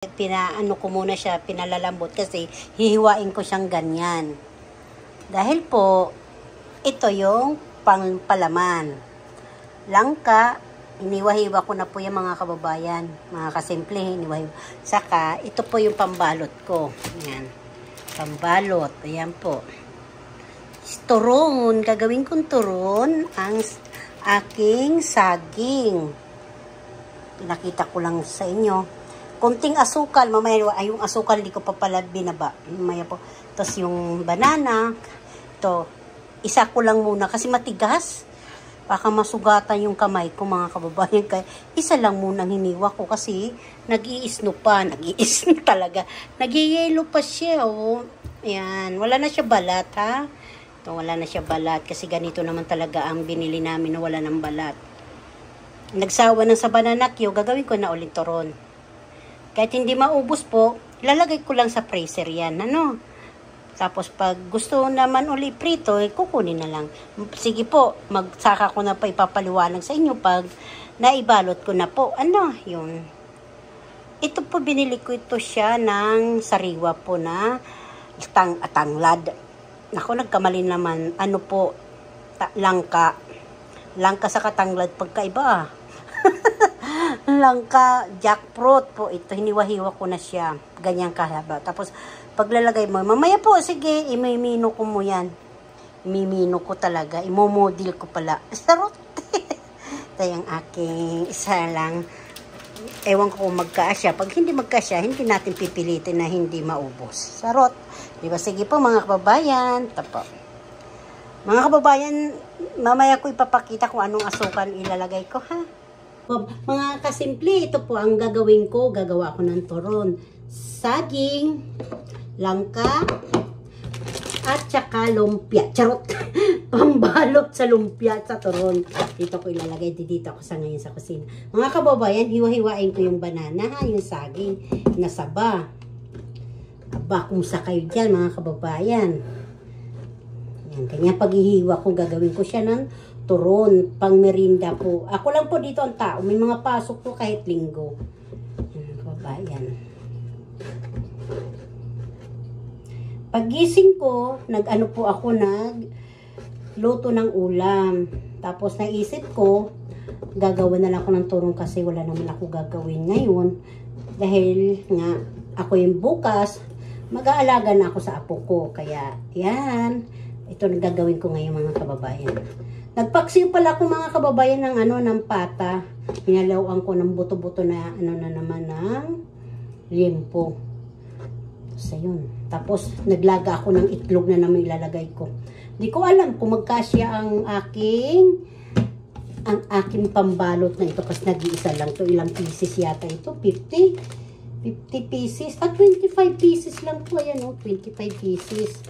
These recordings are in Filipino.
Pinaano ko muna siya, pinalalambot kasi hihiwain ko siyang ganyan. Dahil po, ito yung pangpalaman. Langka, iniwahiwa ko na po yung mga kababayan. Mga kasimple, iniwahiwa. Saka, ito po yung pambalot ko. Yan. Pambalot. Ayan po. Turon. Gagawin kong turon ang aking saging. Pinakita ko lang sa inyo. Konting asukal, mamaya ay yung asukal hindi ko pa pala binaba. Mamaya po. Tapos yung banana, ito, isa ko lang muna kasi matigas. Baka masugatan yung kamay ko mga kababayan. Kaya isa lang muna hiniwa ko kasi nag-iisno pa. Nag-iisno talaga. Nag-yelo pa siya. Oh. Ayan. Wala na siya balat ha. Ito, wala na siya balat kasi ganito naman talaga ang binili namin na wala ng balat. Nagsawa ng sa banana Q, gagawin ko na ulit turon. Kahit hindi maubos po, ilalagay ko lang sa freezer yan, ano. Tapos pag gusto naman uli prito, kukunin na lang. Sige po, magsaka ko na pa ipapaliwanag sa inyo pag naibalot ko na po. Ano, yun. Ito po, binili ko ito siya ng sariwa po na tanglad. Naku, nagkamali naman. Ano po, langka. Langka sa katanglad, pagkaiba ah. Langka, jackfruit po ito. Hiniwa-hiwa ko na siya. Ganyan kahaba. Tapos, paglalagay mo, mamaya po, sige, imimino ko mo yan. Imimino ko talaga. Imomodel ko pala. Sarot. Ito yung aking isa lang. Ewan ko kung magkasya. Pag hindi magkasya, hindi natin pipilitin na hindi maubos. Sarot. Diba? Sige po, mga kababayan. Tapo. Mga kababayan, mamaya ko ipapakita kung anong asukal ilalagay ko, ha? Mga kasimple, ito po ang gagawin ko. Gagawa ko ng turon. Saging, langka, at saka lumpia. Charot! Pambalot sa lumpia at sa turon. Dito ko ilalagay. Dito ako sa ngayon sa kusina. Mga kababayan, hiwa-hiwain ko yung banana, ha? Yung saging, nasaba. Aba, kung sa kayo dyan, mga kababayan. Yan, kanya paghihiwa ko, gagawin ko siya ng turon, pang merinda po. Ako lang po dito ang tao. May mga pasok po kahit linggo. Kabayan. Paggising ko, nag-ano po ako, luto ng ulam. Tapos naisip ko, gagawa na lang ako ng turon kasi wala naman ako gagawin ngayon. Dahil nga, ako yung bukas, mag-aalaga na ako sa apo ko. Kaya, yan. Ito na gagawin ko ngayon mga kababayan. Nagpaksiw pala ako mga kababayan ng ng pata. Pinalawang ko ng buto-buto na na naman ng limpo. So yun. Tapos naglaga ako ng itlog na naman ilalagay ko. Hindi ko alam kung magkasya ang aking pambalot na ito kasi nag-iisa lang to. Ilang pieces yata ito? 50 pieces. 25 pieces lang po. Ayan o, 25 pieces.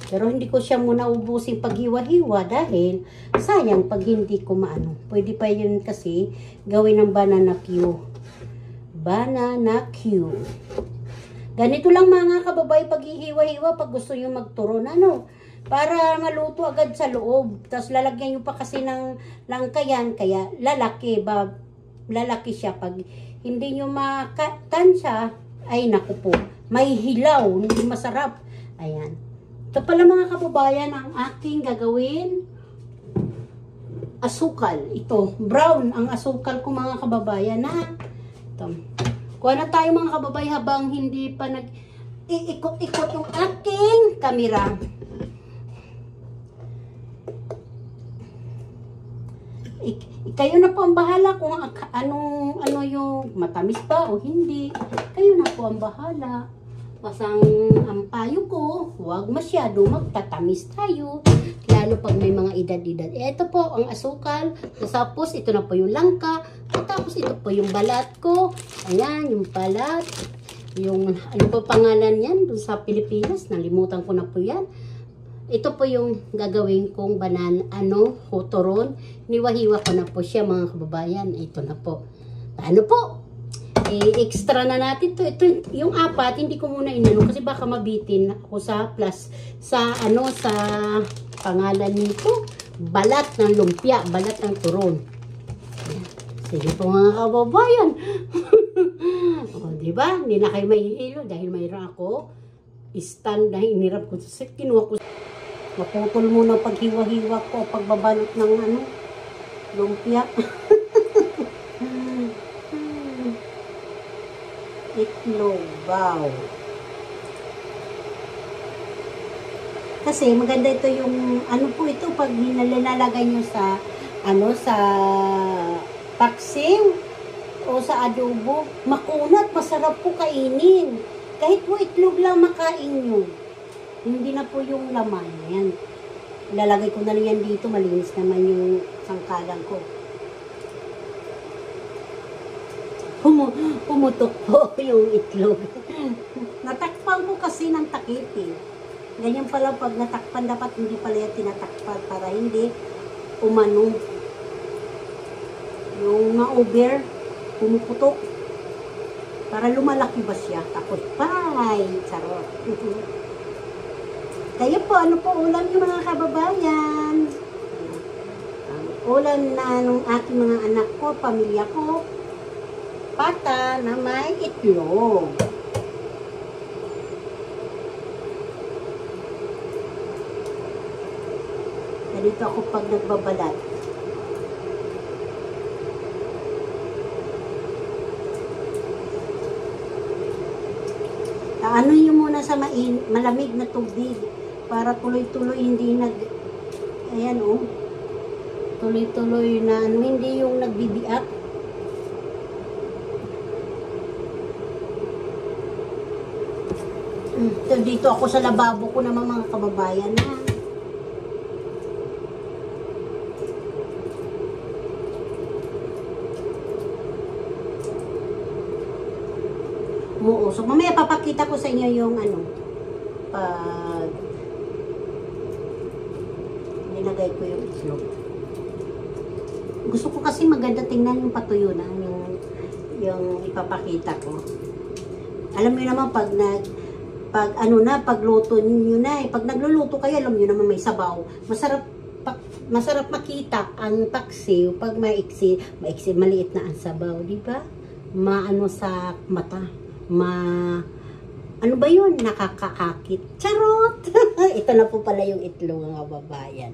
Pero hindi ko siya muna ubusin paghiwa-hiwa dahil sayang pag hindi ko maano. Pwede pa yun kasi gawin ng banana Q. Banana Q. Ganito lang mga kababay paghihiwa-hiwa pag gusto nyo magturon. Para maluto agad sa loob. Tapos lalagyan nyo pa kasi ng langka yan. Kaya lalaki siya. Pag hindi nyo makatansya, ay naku po. May hilaw. Hindi masarap. Ayan. Ito pala mga kababayan ang aking gagawin asukal. Ito, brown ang asukal ko mga kababayan na. Ito. Kuha na tayo mga kababayan habang hindi pa nag-iikot-ikot yung aking kamera. Kayo na po ang bahala kung ano yung matamis ba o hindi. Kayo na po ang bahala. Pasang ang payo ko, huwag masyado magtatamis tayo. Lalo pag may mga edad-edad. Ito po ang asukal. Tapos ito na po yung langka. At tapos ito po yung balat ko. Ayan, yung balat. Yung, ano po pangalan yan? Doon sa Pilipinas. Nalimutan ko na po yan. Ito po yung gagawin kong turon. Niwahiwa ko na po siya mga kababayan. Ito na po. Paano po? Extra na natin to. Ito yung apat, hindi ko muna inano kasi baka mabitin ako sa sa pangalan nito, balat ng lumpia, balat ng turon. Sige po mga kababayan. O, diba? Hindi na kayo mahihilo dahil mayroon ako stand na hinirap ko. Kinuha ko. Maputol muna paghiwa-hiwa ko, pagbabalot ng lumpia. Itlog, wow. Kasi maganda ito yung, po ito, pag nilalagay nyo sa, sa paksiw o sa adobo, makunat, masarap po kainin. Kahit po itlog lang makain nyo. Hindi na po yung laman. Yan. Lalagay ko na lang yan dito. Malinis naman yung sangkalan ko. Pumutok po yung itlog. Natakpan ko kasi ng takip eh. Ganyan pala pag natakpan, dapat hindi pala yan tinatakpan para hindi umano. Yung ma-over, pumuputok. Para lumalaki ba siya? Tapos, bye! Charot. Kaya po, ano po ulam yung mga kababayan? Ulam na nung aking mga anak ko, pamilya ko, pata na may itlog. Ganito ako pag nagbabalat. Ano yung muna sa malamig na tubig para tuloy-tuloy hindi ayan tuloy-tuloy na hindi yung nagbibiak. So, dito ako sa lababo ko naman mga kababayan na. So, mamaya papakita ko sa inyo yung pag nilagay ko yung itlog. Gusto ko kasi maganda tingnan yung patuyo na, yung ipapakita ko. Alam niyo naman pag luto niyo na pag nagluluto kayo, alam niyo naman may sabaw. Masarap makita ang paksiw pag maiksi, maliit na ang sabaw, di ba? Maano sa mata. Ano ba yun? Nakakaakit. Charot! Ito na po pala yung itlog ng kababayan.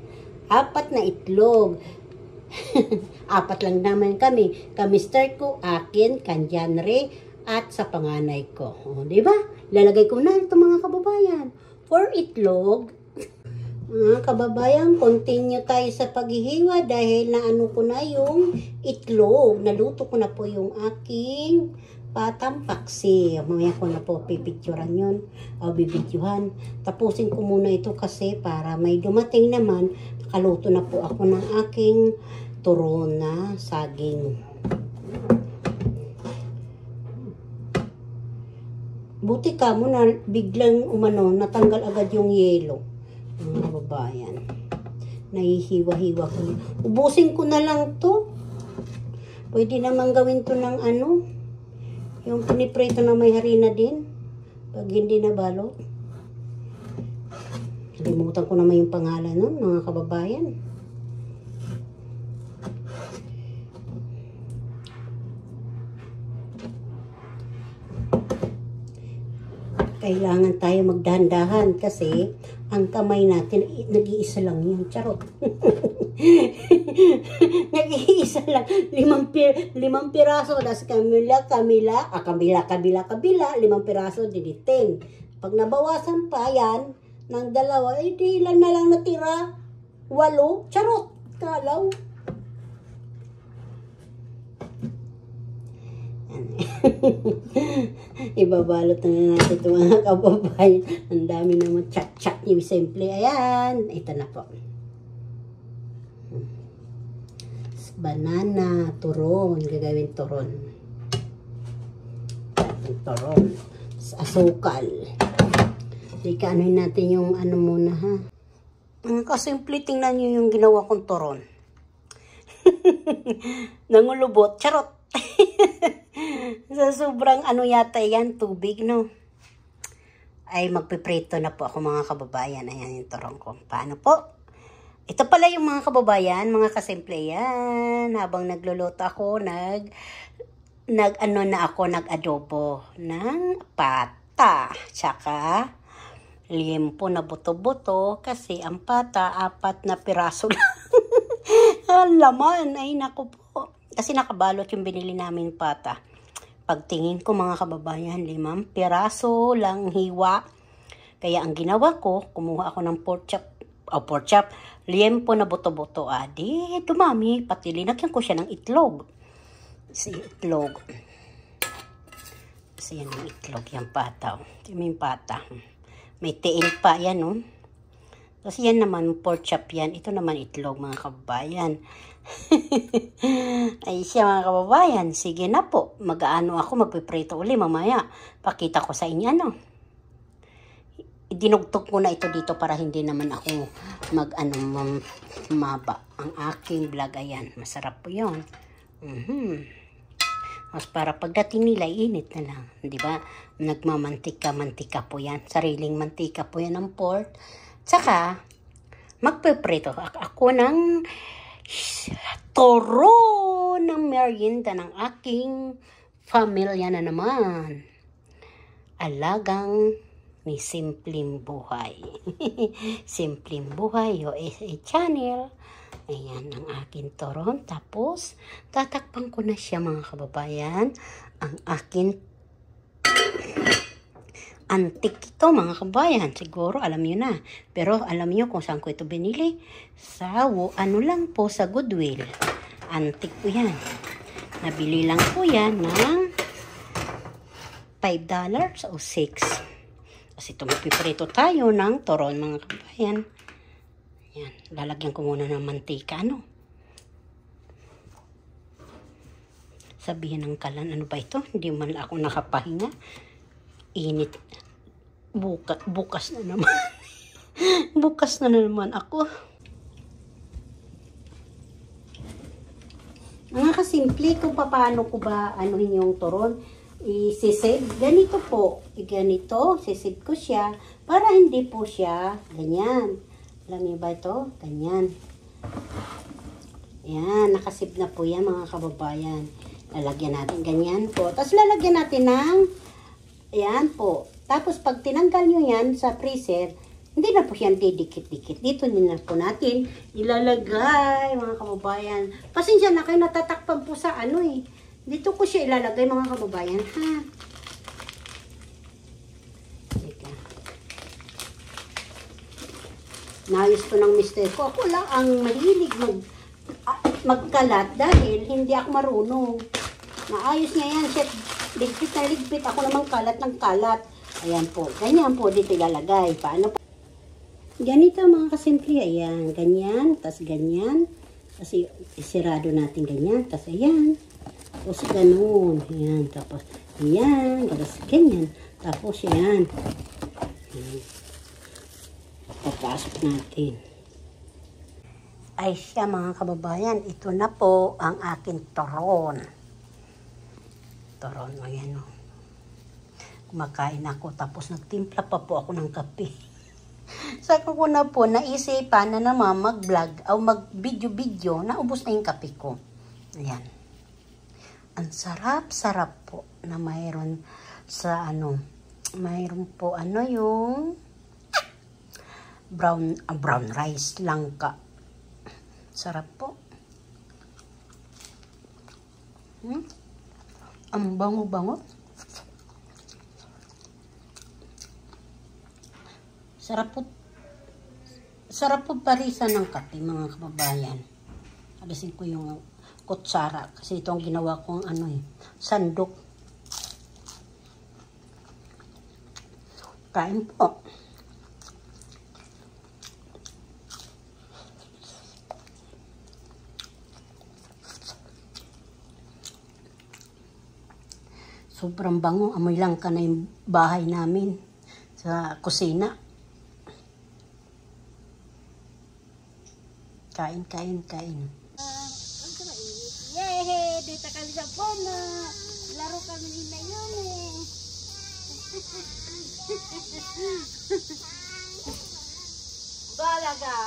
4 na itlog. 4 lang naman kami. Kamister ko, akin, kanyanre, at sa panganay ko. O, diba? Lalagay ko na ito mga kababayan. 4 itlog. Mga kababayan, continue tayo sa paghihiwa dahil naano ko na yung itlog. Naluto ko na po yung aking patang paksi. Mamaya ko na po pipicturan yun. O bibidyohan. Tapusin ko muna ito kasi para may dumating naman. Nakaluto na po ako ng aking turon na saging. Buti ka mo na biglang natanggal agad yung yelo. Mga babayan. Nahihiwa-hiwa ko. Ubusin ko na lang to. Pwede naman gawin to ng yung piniprito na may harina din. Pag hindi nabalot. Kalimutan ko naman yung pangalan nun, mga kababayan. Kailangan tayo magdahan-dahan kasi ang kamay natin, nag-iisa lang yan. Charot. Nag-iisa lang. 5 piraso. Das kabila, 5 piraso, dinitin. Pag nabawasan pa yan, ng 2, di ilan na lang natira? 8. Charot. Kalaw. Ibabalot na natin ito mga kababayan. Ang dami naman chat-chat niyo simple. Ayan. Ito na po. Banana, turon. Gagawin turon. Turon. Asukal. Ikaanoin natin yung muna ha. Kasimple, tingnan nyo yung ginawa kong turon. Nangulubot. Charot. Sa sobrang yata yan, tubig, no? Ay, magpiprito na po ako mga kababayan. Ayan yung turong ko. Paano po? Ito pala yung mga kababayan, mga kasimple yan. Habang nagluluto ako, nag-adobo ng pata. Tsaka, liempo na buto-buto kasi ang pata, 4 na piraso lang. Ang laman, ay naku po. Kasi nakabalot yung binili namin pata. Pagtingin ko mga kababayan, 5 piraso lang hiwa. Kaya ang ginawa ko, kumuha ako ng pork chop, liempo na buto-buto. Di, dumami, pati linagyan ko siya ng itlog. Itlog. Kasi yan ang itlog, yung pata. Yung pata. May tiil pa yan, no? Kasi yan naman, pork chop yan. Ito naman itlog, mga kababayan. Ay siya, mga kababayan. Sige na po. Mag-aano ako, magpiprito uli mamaya. Pakita ko sa inyo, no? Dinugtog ko na ito dito para hindi naman ako maba. Ang aking vlog, ayan. Masarap po yun. Mas para pagdating nila, init na lang. Diba? Nagmamantika-mantika po yan. Sariling mantika po yan ng pork. Tsaka, magpiprito ako ng toro ng merienda ng aking pamilya na naman. Alagang ni Simpleng Buhay. Simpleng Buhay, USA Channel. Ayan ang aking toron. Tapos, tatakpan ko na siya mga kababayan. Ang aking antik ito mga kababayan. Siguro alam nyo na. Pero alam nyo kung saan ko ito binili. Sa lang po sa Goodwill. Antik po yan. Nabili lang po yan ng $5 o $6. Kasi tumapiprito tayo ng toron mga kababayan. Yan. Lalagyan ko muna ng mantika. Ano? Sabihin ng kalan, ano ba ito? Hindi man ako nakapahinga. Init. Bukas na naman. Bukas na naman ako. Mga kasimple, kung paano ko ba anuhin yung toron, isisave. Ganito po. Ganito, sisave ko siya para hindi po siya ganyan. Alam niyo ba ito? Ganyan. Yan, nakasave na po yan mga kababayan. Lalagyan natin ganyan po. Tapos lalagyan natin ng ayan po. Tapos pag tinanggal nyo yan sa freezer, hindi na po yan didikit-dikit. Dito na po natin ilalagay mga kababayan. Pasensya na kayo, natatakpan po sa ano eh. Dito ko siya ilalagay mga kababayan ha. Teka. Naayos ko ng mister ko. Ako lang ang mahilig magkalat dahil hindi ako marunong. Naayos niya yan. Siya, ligpit na ligpit. Ako namang kalat ng kalat. Ayan po. Ganyan po dito ilalagay. Paano po? Ganito mga kasimple. Ayan. Ganyan. Tapos ganyan. Kasi isirado natin ganyan. Tapos ayan. Tapos ganun. Ayan. Tapos ayan. Tapos ganyan. Tapos ayan. Ayan. Papasok natin. Ay siya mga kababayan. Ito na po ang aking toron. Toron. Ayan o. Kumakain ako. Tapos nagtimpla pa po ako ng kape. Sa ko na po, naisipan na naman mag-vlog o mag-video-video, naubos na yung kape ko. Ayan. Ang sarap-sarap po na mayroon sa ano, mayroon po ano yung brown rice langka. Sarap po. Ang bango-bango. Sarap po parisan ng kape mga kababayan. Alisin ko yung kutsara kasi ito ang ginawa kong ano eh, sandok. Kain po. Sobrang bango. Amoy lang ka na yung bahay namin sa kusina. Kain. Yay! Dito kami sa Pono. Laro kami na yun eh. Balaga!